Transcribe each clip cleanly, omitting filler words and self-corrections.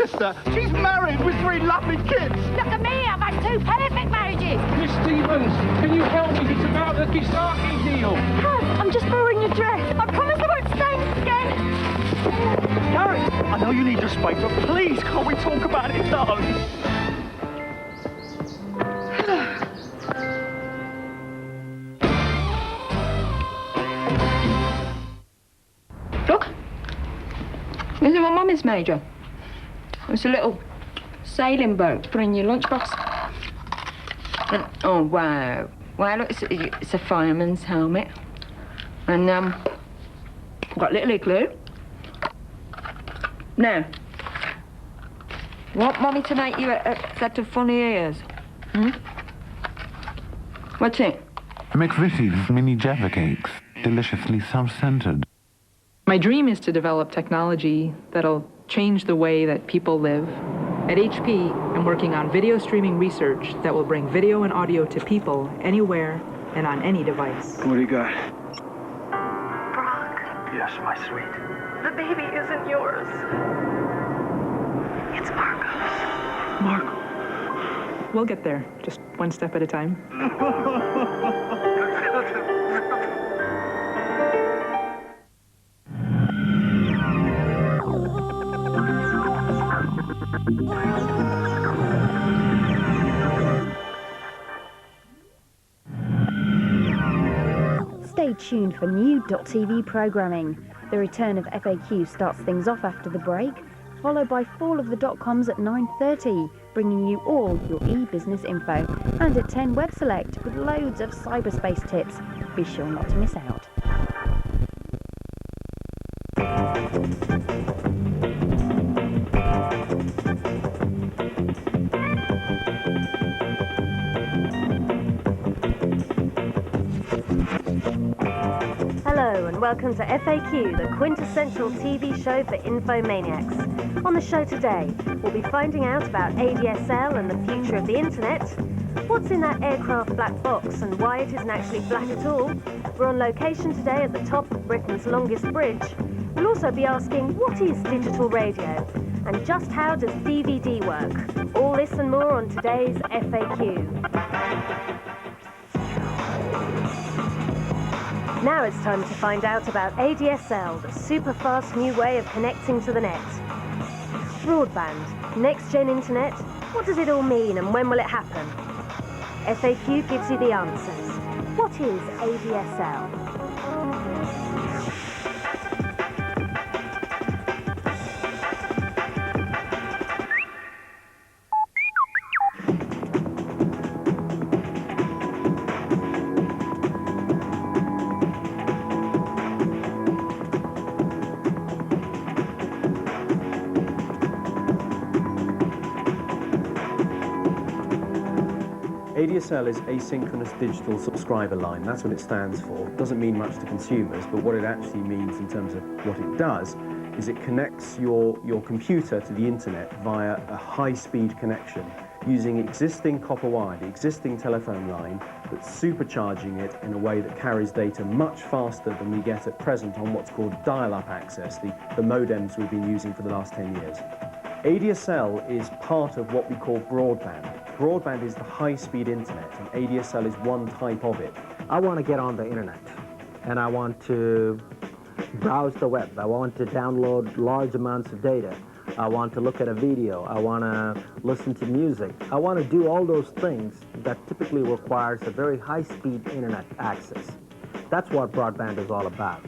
sister. She's married with 3 lovely kids. Look at me, I've had 2 perfect marriages. Miss Stevens, can you help me? It's about the Kisaki deal. Kaz, I'm just borrowing your dress. I promise I won't stain it again. Gary, I know you need your spray, but please, can't we talk about it alone? Look, this is what Mummy's made you. It's a little sailing boat to put in your lunchbox. And, oh, wow. Wow, look, it's a fireman's helmet. And, got a little igloo. Now, want Mummy to make you a set of funny ears? Hmm? What's it? McVitie's mini Jaffa cakes, deliciously self-centered. My dream is to develop technology that'll change the way that people live. At HP, I'm working on video streaming research that will bring video and audio to people anywhere and on any device. What do you got? Brock, Yes, my sweet. the baby isn't yours. It's Marco's. Marco. We'll get there, just one step at a time. Stay tuned for new .tv programming. The return of FAQ starts things off after the break, followed by Fall of the .coms at 9:30, bringing you all your e-business info. And at 10, Web Select with loads of cyberspace tips. Be sure not to miss out. Hello and welcome to FAQ, the quintessential TV show for infomaniacs. On the show today, we'll be finding out about ADSL and the future of the internet, what's in that aircraft black box and why it isn't actually black at all. We're on location today at the top of Britain's longest bridge. We'll also be asking, what is digital radio? And just how does DVD work? All this and more on today's FAQ. Now it's time to find out about ADSL, the super fast new way of connecting to the net. Broadband, next-gen internet, what does it all mean and when will it happen? FAQ gives you the answers. What is ADSL? ADSL is asynchronous digital subscriber line. That's what it stands for. It doesn't mean much to consumers, but what it actually means in terms of what it does is it connects your computer to the internet via a high-speed connection using existing copper wire, the existing telephone line, but supercharging it in a way that carries data much faster than we get at present on what's called dial-up access, the modems we've been using for the last 10 years. ADSL is part of what we call broadband. Broadband is the high-speed internet, and ADSL is one type of it. I want to get on the internet, and I want to browse the web. I want to download large amounts of data. I want to look at a video. I want to listen to music. I want to do all those things that typically requires a very high-speed internet access. That's what broadband is all about.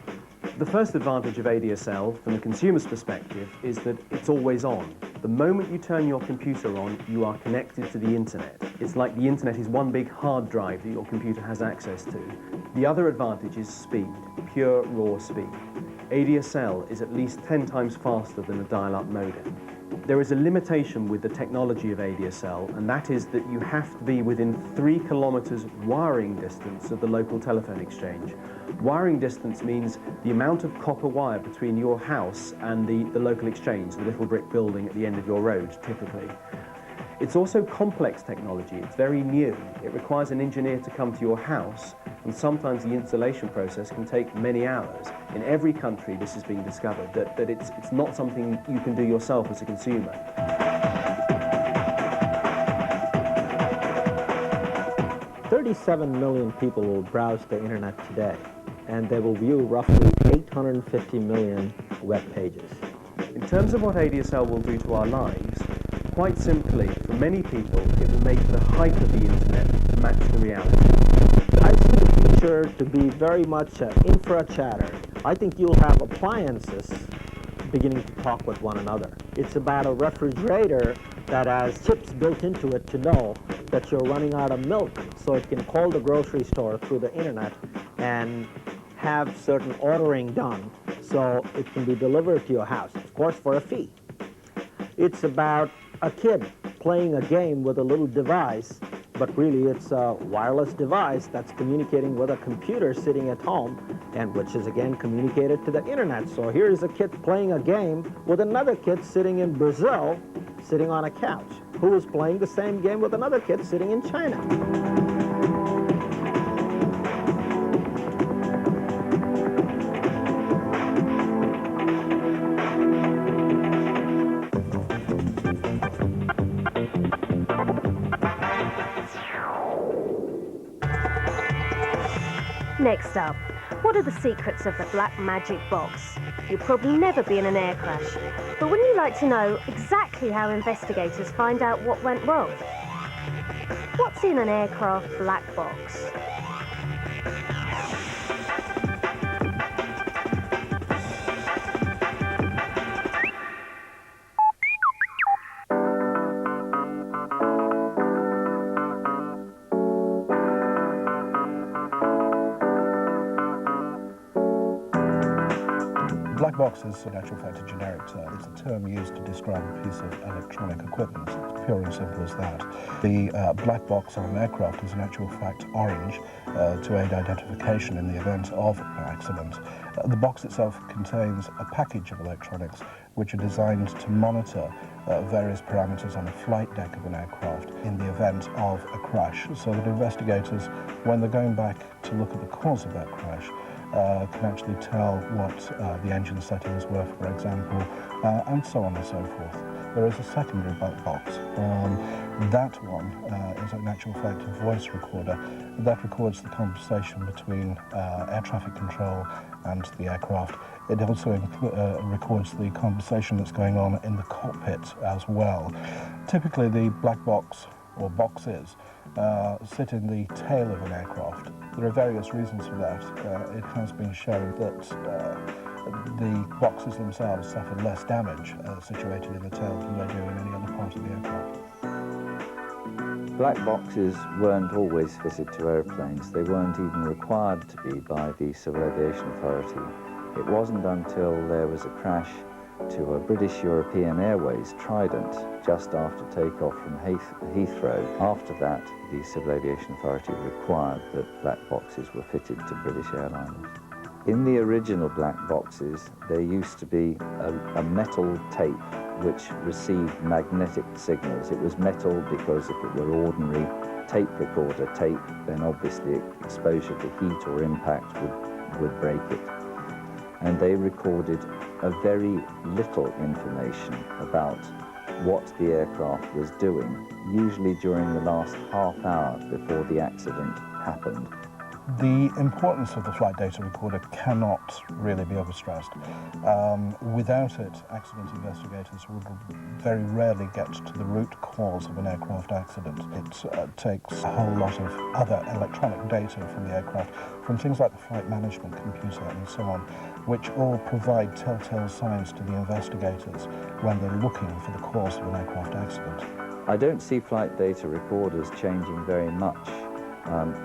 The first advantage of ADSL, from the consumer's perspective, is that it's always on. The moment you turn your computer on, you are connected to the internet. It's like the internet is one big hard drive that your computer has access to. The other advantage is speed, pure raw speed. ADSL is at least 10 times faster than a dial-up modem. There is a limitation with the technology of ADSL, and that is that you have to be within 3 kilometers wiring distance of the local telephone exchange. Wiring distance means the amount of copper wire between your house and the local exchange, the little brick building at the end of your road, typically. It's also complex technology. It's very new. It requires an engineer to come to your house, and sometimes the installation process can take many hours. In every country, this is being discovered, that it's not something you can do yourself as a consumer. "37 million people will browse the internet today, and they will view roughly 850 million web pages." In terms of what ADSL will do to our lives, quite simply, for many people, it will make the hype of the internet match the reality. I see the future to be very much infra chatter. I think you'll have appliances beginning to talk with one another. It's about a refrigerator that has chips built into it to know that you're running out of milk, so it can call the grocery store through the internet and have certain ordering done so it can be delivered to your house, of course for a fee. It's about a kid playing a game with a little device, but really it's a wireless device that's communicating with a computer sitting at home, and which is again communicated to the internet. So here's a kid playing a game with another kid sitting in Brazil, sitting on a couch, who is playing the same game with another kid sitting in China. Next up, what are the secrets of the black magic box? You'll probably never be in an air crash, but wouldn't you like to know exactly how investigators find out what went wrong? What's in an aircraft black box? Black box is, in actual fact, a generic term. It's a term used to describe a piece of electronic equipment. It's pure and simple as that. The black box on an aircraft is, in actual fact, orange to aid identification in the event of an accident. The box itself contains a package of electronics which are designed to monitor various parameters on the flight deck of an aircraft in the event of a crash, so that investigators, when they're going back to look at the cause of that crash, can actually tell what the engine settings were, for example, and so on and so forth. There is a secondary black box. That one is, in actual fact, a voice recorder that records the conversation between air traffic control and the aircraft. It also records the conversation that's going on in the cockpit as well. Typically, the black box, or boxes, sit in the tail of an aircraft. There are various reasons for that. It has been shown that the boxes themselves suffer less damage situated in the tail than they do in any other part of the aircraft. Black boxes weren't always fitted to airplanes. They weren't even required to be by the Civil Aviation Authority. It wasn't until there was a crash to a British European Airways Trident just after takeoff from Heathrow. After that, the Civil Aviation Authority required that black boxes were fitted to British airliners. In the original black boxes, there used to be a metal tape which received magnetic signals. It was metal because if it were ordinary tape recorder tape, then obviously exposure to heat or impact would break it. And they recorded a very little information about what the aircraft was doing, usually during the last half hour before the accident happened. The importance of the flight data recorder cannot really be overstressed. Without it, accident investigators would very rarely get to the root cause of an aircraft accident. It takes a whole lot of other electronic data from the aircraft, from things like the flight management computer and so on, which all provide telltale signs to the investigators when they're looking for the cause of an aircraft accident. I don't see flight data recorders changing very much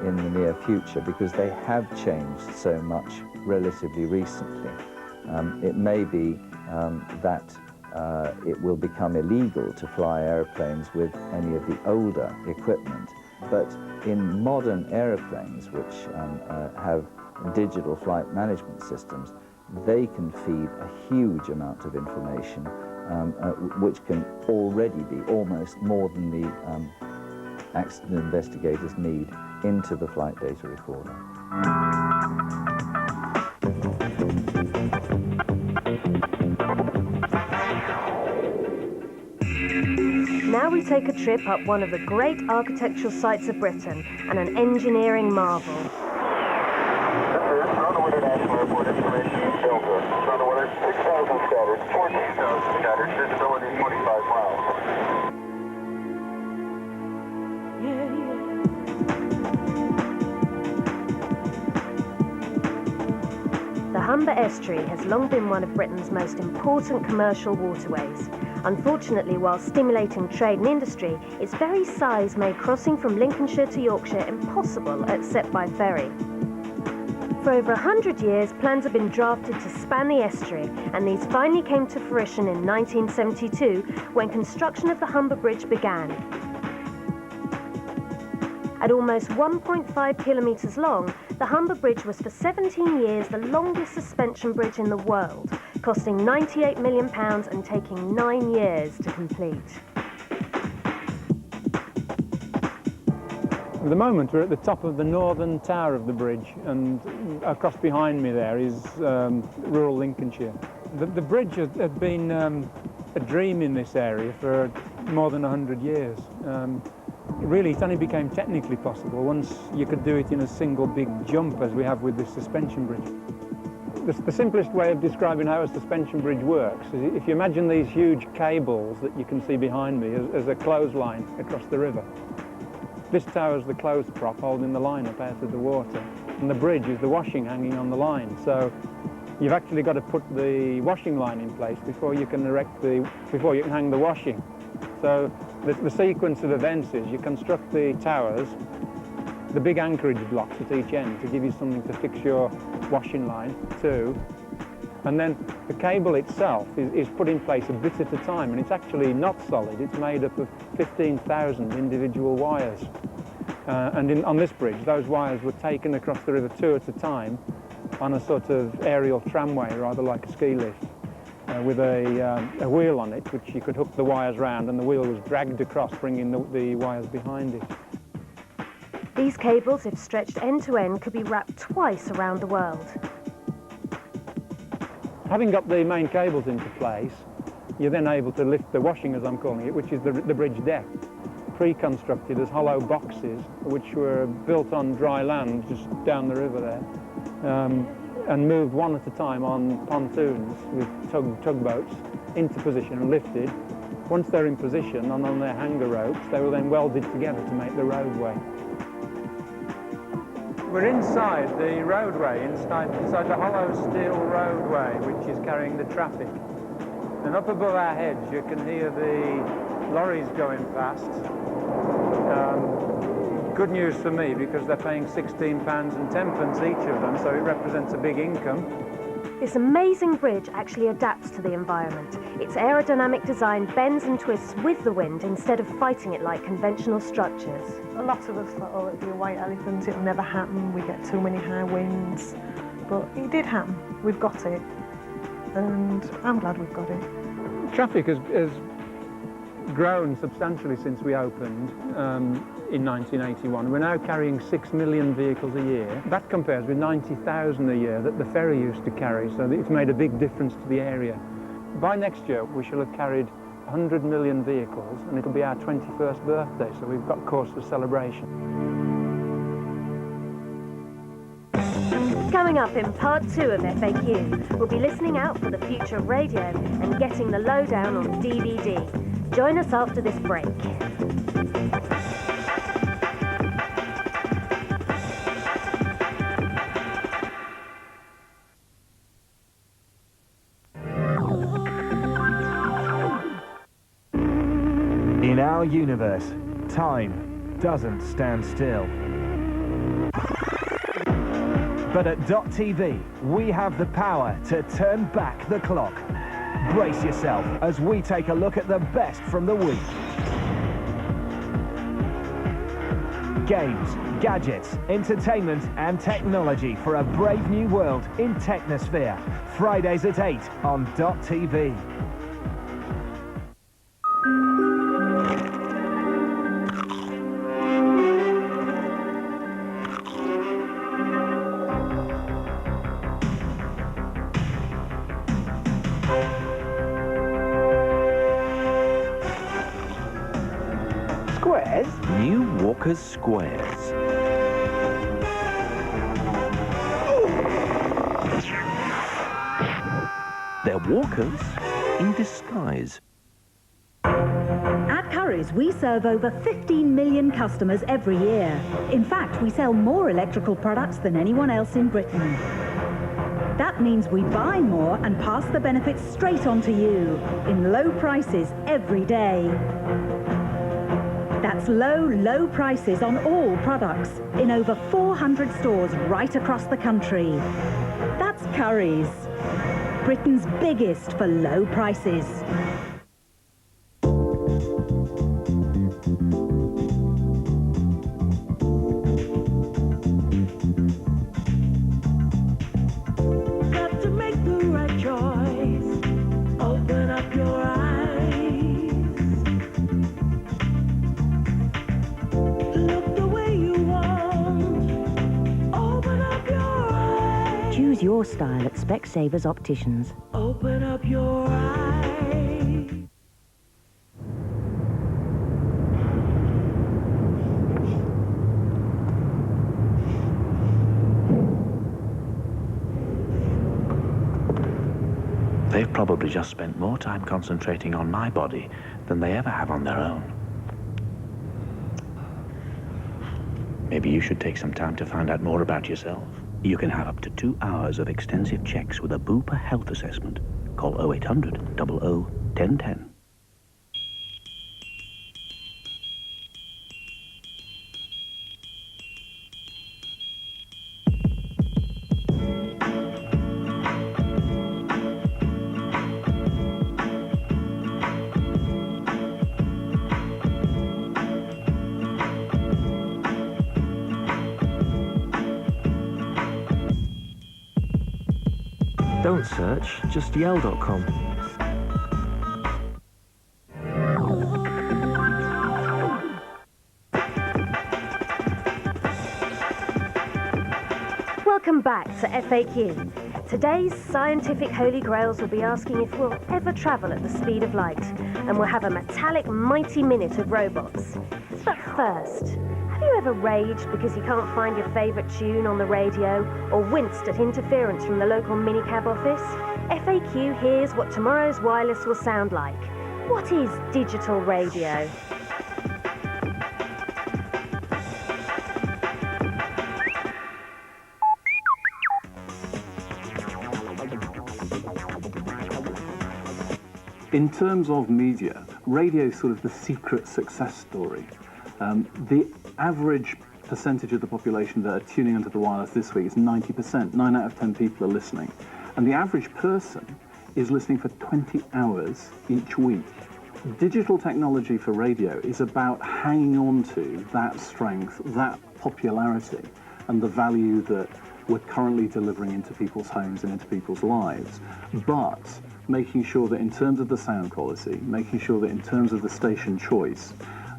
in the near future, because they have changed so much relatively recently. It may be that it will become illegal to fly airplanes with any of the older equipment, but in modern airplanes which have digital flight management systems, they can feed a huge amount of information which can already be almost more than the accident investigators need into the flight data recorder. Now we take a trip up one of the great architectural sites of Britain and an engineering marvel. This is Toronto International Airport information Delta. Toronto weather 6,000 scattered, 14,000 scattered, visibility 25 miles. The Humber Estuary has long been one of Britain's most important commercial waterways. Unfortunately, while stimulating trade and industry, its very size made crossing from Lincolnshire to Yorkshire impossible except by ferry. For over 100 years, plans have been drafted to span the estuary, and these finally came to fruition in 1972 when construction of the Humber Bridge began. At almost 1.5 kilometres long, the Humber Bridge was for 17 years the longest suspension bridge in the world, costing £98 million and taking 9 years to complete. At the moment, we're at the top of the northern tower of the bridge, and across behind me there is rural Lincolnshire. The bridge had been a dream in this area for more than 100 years. Really, it only became technically possible once you could do it in a single big jump, as we have with this suspension bridge. The simplest way of describing how a suspension bridge works is if you imagine these huge cables that you can see behind me as a clothesline across the river. This tower is the clothes prop holding the line up out of the water, and the bridge is the washing hanging on the line. So you've actually got to put the washing line in place before you can hang the washing. So the sequence of events is you construct the towers, the big anchorage blocks at each end to give you something to fix your washing line to, and then the cable itself is put in place a bit at a time, and it's actually not solid. It's made up of 15,000 individual wires. On this bridge, those wires were taken across the river 2 at a time on a sort of aerial tramway, rather like a ski lift, with a wheel on it, which you could hook the wires round, and the wheel was dragged across, bringing the wires behind it. These cables, if stretched end to end, could be wrapped twice around the world. Having got the main cables into place, you're then able to lift the washing, as I'm calling it, which is the bridge deck, pre-constructed as hollow boxes, which were built on dry land just down the river there, and moved one at a time on pontoons with tugboats into position and lifted. Once they're in position and on their hanger ropes, they were then welded together to make the roadway. We're inside the roadway, inside the hollow steel roadway, which is carrying the traffic. And up above our heads, you can hear the lorries going past. Good news for me, because they're paying £16 and 10p each of them, so it represents a big income. This amazing bridge actually adapts to the environment. Its aerodynamic design bends and twists with the wind instead of fighting it like conventional structures. A lot of us thought, oh, it'll be a white elephant, it'll never happen, we get too many high winds. But it did happen, we've got it, and I'm glad we've got it. Traffic has grown substantially since we opened in 1981. We're now carrying 6 million vehicles a year. That compares with 90,000 a year that the ferry used to carry, so it's made a big difference to the area. By next year, we shall have carried 100 million vehicles, and it'll be our 21st birthday, so we've got cause for celebration. Coming up in part 2 of FAQ, we'll be listening out for the future of radio and getting the lowdown on DVD. Join us after this break. In our universe, time doesn't stand still. But at .TV, we have the power to turn back the clock. Brace yourself as we take a look at the best from the week. Games, gadgets, entertainment and technology for a brave new world in Technosphere. Fridays at 8 on .TV. Squares? New Walker's Squares. They're walkers in disguise. At Currys, we serve over 15 million customers every year. In fact, we sell more electrical products than anyone else in Britain. That means we buy more and pass the benefits straight on to you in low prices every day. That's low, low prices on all products in over 400 stores right across the country. That's Currys, Britain's biggest for low prices. Got to make the right choice. Open up your eyes. Look the way you want. Open up your eyes. Choose your style at Specsavers Opticians. Open up your eyes. They've probably just spent more time concentrating on my body than they ever have on their own. Maybe you should take some time to find out more about yourself. You can have up to 2 hours of extensive checks with a Bupa health assessment. Call 0800 00 1010. Don't search, just yell.com. Welcome back to FAQ. Today's scientific holy grails will be asking if we'll ever travel at the speed of light, and we'll have a metallic mighty minute of robots. But first, have you ever raged because you can't find your favourite tune on the radio, or winced at interference from the local minicab office? FAQ here's what tomorrow's wireless will sound like. What is digital radio? In terms of media, radio is sort of the secret success story. The average percentage of the population that are tuning into the wireless this week is 90%. 9 out of 10 people are listening. And the average person is listening for 20 hours each week. Digital technology for radio is about hanging on to that strength, that popularity, and the value that we're currently delivering into people's homes and into people's lives. But making sure that in terms of the sound quality, making sure that in terms of the station choice,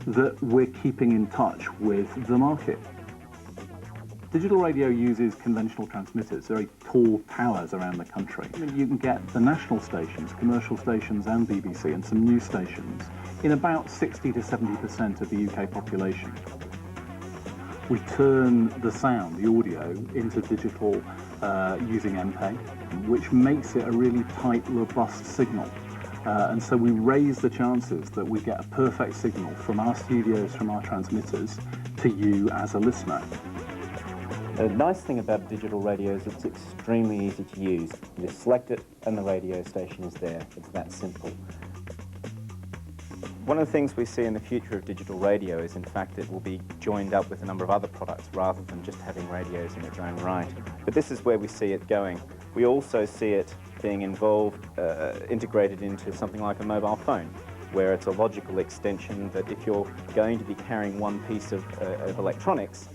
that we're keeping in touch with the market. Digital radio uses conventional transmitters, very tall towers around the country. You can get the national stations, commercial stations and BBC and some news stations in about 60 to 70% of the UK population. We turn the sound, the audio, into digital using MPEG, which makes it a really tight, robust signal. And so we raise the chances that we get a perfect signal from our studios, from our transmitters, to you as a listener. The nice thing about digital radio is it's extremely easy to use. You just select it and the radio station is there. It's that simple. One of the things we see in the future of digital radio is, in fact, it will be joined up with a number of other products rather than just having radios in its own right. But this is where we see it going. We also see it being involved, integrated into something like a mobile phone, where it's a logical extension that if you're going to be carrying one piece of electronics,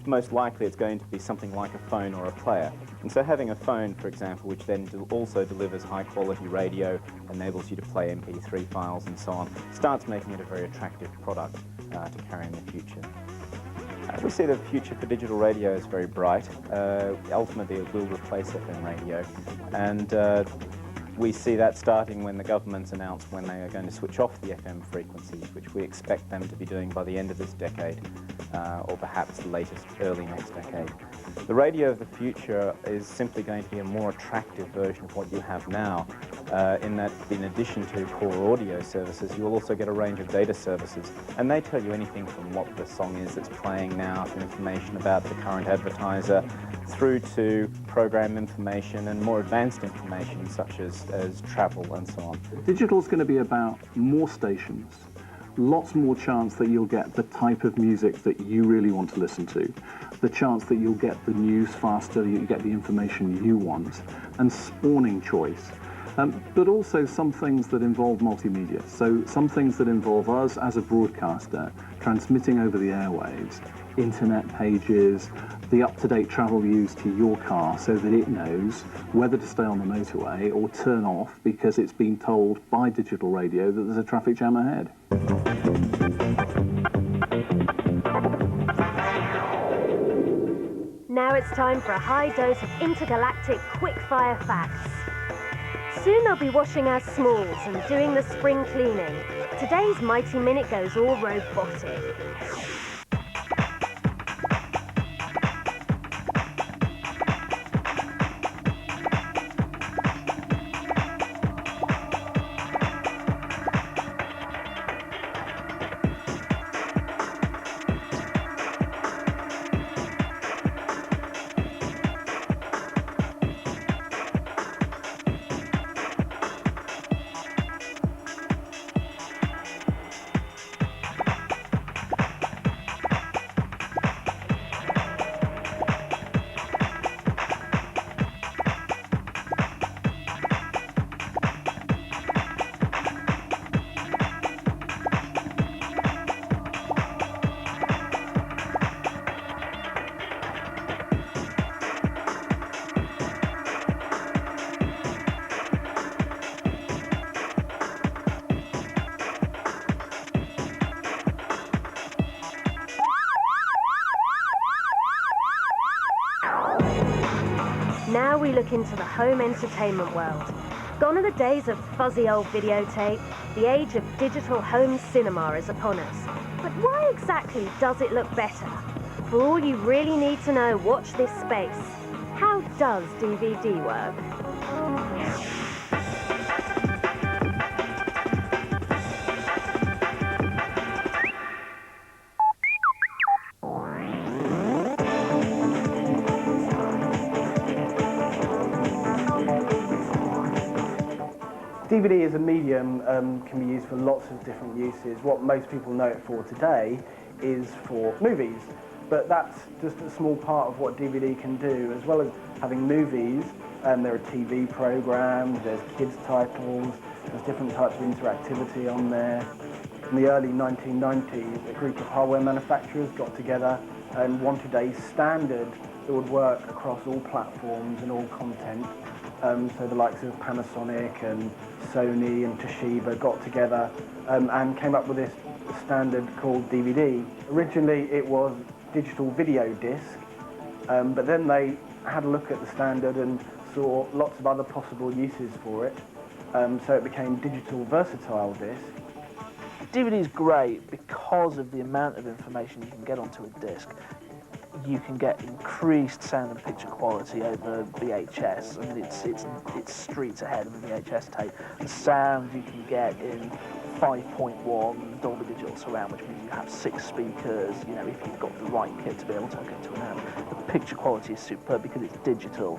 most likely it's going to be something like a phone or a player. And so having a phone, for example, which then also delivers high-quality radio, enables you to play MP3 files and so on, starts making it a very attractive product to carry in the future. We see the future for digital radio is very bright. Ultimately, it will replace FM radio. And We see that starting when the governments announce when they are going to switch off the FM frequencies, which we expect them to be doing by the end of this decade, or perhaps the latest early next decade. The radio of the future is simply going to be a more attractive version of what you have now, in that in addition to core audio services, you will also get a range of data services, and they tell you anything from what the song is that's playing now, to information about the current advertiser, through to program information and more advanced information such as travel and so on. Digital's going to be about more stations, lots more chance that you'll get the type of music that you really want to listen to, the chance that you'll get the news faster, you get the information you want, and spawning choice. But also some things that involve multimedia. So some things that involve us as a broadcaster transmitting over the airwaves, internet pages, the up-to-date travel views to your car so that it knows whether to stay on the motorway or turn off because it's been told by digital radio that there's a traffic jam ahead. Now it's time for a high dose of intergalactic quick-fire facts. Soon they'll be washing our smalls and doing the spring cleaning. Today's Mighty Minute goes all robotic. Now we look into the home entertainment world. Gone are the days of fuzzy old videotape. The age of digital home cinema is upon us. But why exactly does it look better? For all you really need to know, watch this space. How does DVD work? DVD as a medium can be used for lots of different uses. What most people know it for today is for movies, but that's just a small part of what DVD can do. As well as having movies, there are TV programs, there's kids titles, there's different types of interactivity on there. In the early 1990s, a group of hardware manufacturers got together and wanted a standard that would work across all platforms and all content. So the likes of Panasonic and Sony and Toshiba got together and came up with this standard called DVD. Originally it was digital video disc, but then they had a look at the standard and saw lots of other possible uses for it, so it became digital versatile disc. DVD is great because of the amount of information you can get onto a disc. You can get increased sound and picture quality over VHS. I mean, it's streets ahead of a VHS tape. The sound you can get in 5.1 Dolby Digital Surround, which means you have 6 speakers, you know, if you've got the right kit to be able to hook it to an amp. The picture quality is superb because it's digital,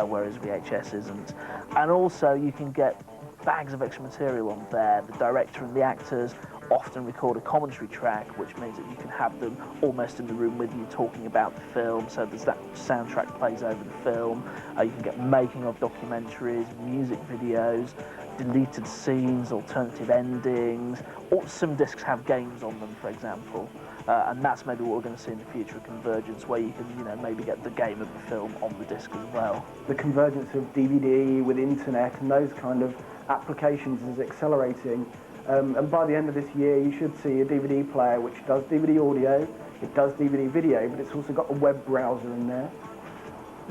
whereas VHS isn't. And also you can get bags of extra material on there. The director and the actors often record a commentary track, which means that you can have them almost in the room with you talking about the film, so there's that soundtrack plays over the film. You can get making of documentaries, music videos, deleted scenes, alternative endings. Some discs have games on them, for example, and that's maybe what we're going to see in the future, a convergence where you can, you know, maybe get the game of the film on the disc as well. The convergence of DVD with internet and those kind of applications is accelerating. And by the end of this year, you should see a DVD player which does DVD audio, it does DVD video, but it's also got a web browser in there.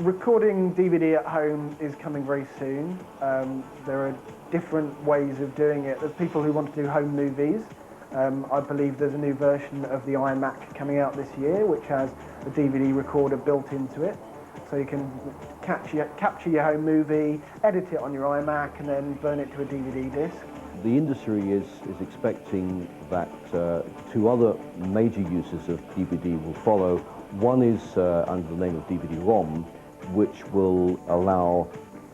Recording DVD at home is coming very soon. There are different ways of doing it. There's people who want to do home movies. I believe there's a new version of the iMac coming out this year, which has a DVD recorder built into it. So you can capture your home movie, edit it on your iMac, and then burn it to a DVD disc. The industry is expecting that two other major uses of DVD will follow. One is under the name of DVD-ROM, which will allow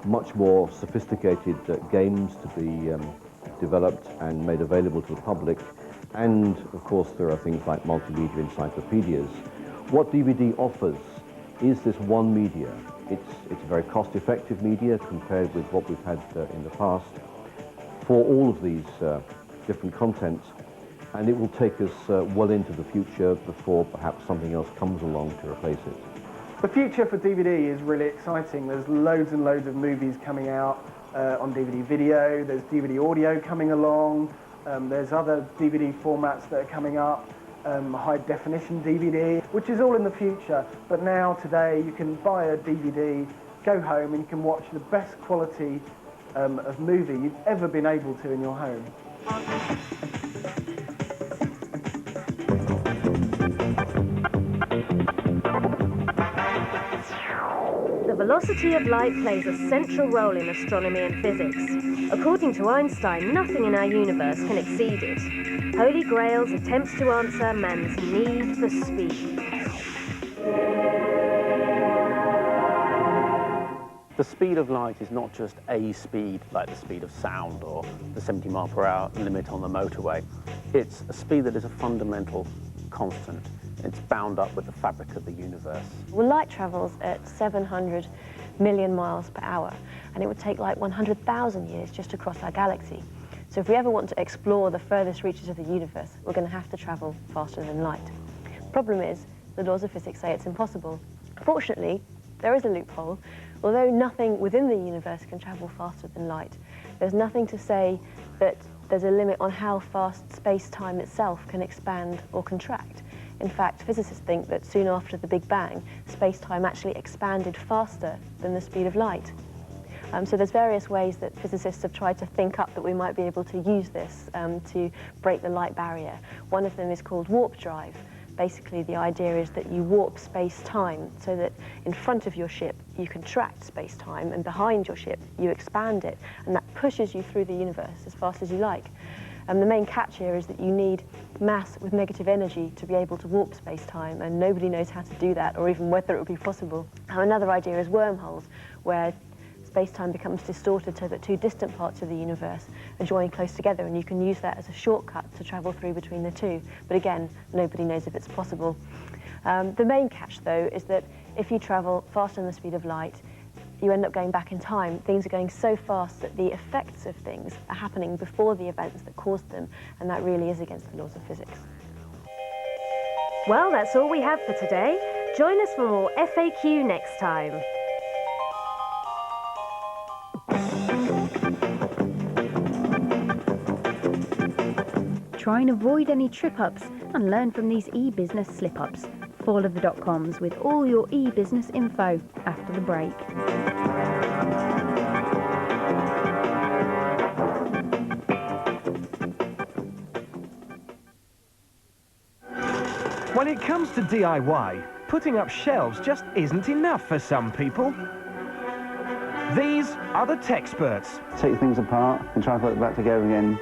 much more sophisticated games to be developed and made available to the public. And of course there are things like multimedia encyclopedias. What DVD offers is this one media. It's a very cost-effective media compared with what we've had in the past for all of these different contents, and it will take us well into the future before perhaps something else comes along to replace it. The future for DVD is really exciting. There's loads and loads of movies coming out on DVD video, there's DVD audio coming along, there's other DVD formats that are coming up, high definition DVD, which is all in the future. But now, today, you can buy a DVD, go home, and you can watch the best quality of movie you've ever been able to in your home. The velocity of light plays a central role in astronomy and physics. According to Einstein, nothing in our universe can exceed it. Holy Grail's attempts to answer man's need for speed. The speed of light is not just a speed, like the speed of sound or the 70 mile per hour limit on the motorway. It's a speed that is a fundamental constant. It's bound up with the fabric of the universe. Well, light travels at 700 million miles per hour, and it would take like 100,000 years just to cross our galaxy. So if we ever want to explore the furthest reaches of the universe, we're going to have to travel faster than light. Problem is, the laws of physics say it's impossible. Fortunately, there is a loophole. Although nothing within the universe can travel faster than light, there's nothing to say that there's a limit on how fast space-time itself can expand or contract. In fact, physicists think that soon after the Big Bang, space-time actually expanded faster than the speed of light. So there's various ways that physicists have tried to think up that we might be able to use this to break the light barrier. One of them is called warp drive. Basically, the idea is that you warp space-time so that in front of your ship you contract space-time, and behind your ship you expand it, and that pushes you through the universe as fast as you like. The main catch here is that you need mass with negative energy to be able to warp space-time, and nobody knows how to do that or even whether it would be possible. Another idea is wormholes, where space-time becomes distorted so that two distant parts of the universe are joined close together, and you can use that as a shortcut to travel through between the two. But again, nobody knows if it's possible. The main catch, though, is that if you travel faster than the speed of light, you end up going back in time. Things are going so fast that the effects of things are happening before the events that caused them, and that really is against the laws of physics. Well, that's all we have for today. Join us for more FAQ next time. Try and avoid any trip-ups and learn from these e-business slip-ups. Follow the .coms with all your e-business info after the break. When it comes to DIY, putting up shelves just isn't enough for some people. These are the Techsperts. Take things apart and try to put it back together again.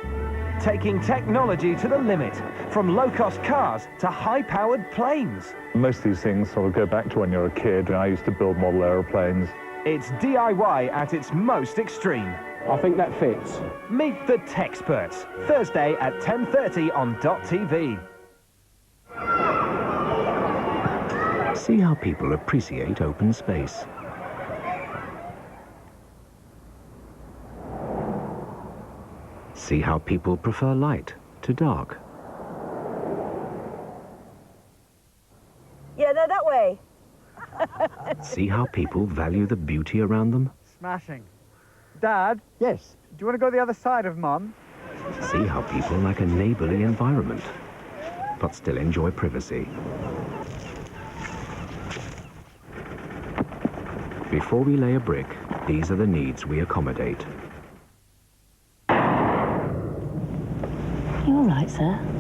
Taking technology to the limit, from low-cost cars to high-powered planes. Most of these things sort of go back to when you're a kid, and I used to build model aeroplanes. It's DIY at its most extreme. I think that fits. Meet the Techsperts, Thursday at 10:30 on .tv. See how people appreciate open space. See how people prefer light to dark. Yeah, no, that way. See how people value the beauty around them. Smashing. Dad? Yes? Do you want to go the other side of Mum? See how people like a neighbourly environment, but still enjoy privacy. Before we lay a brick, these are the needs we accommodate. You all right, sir?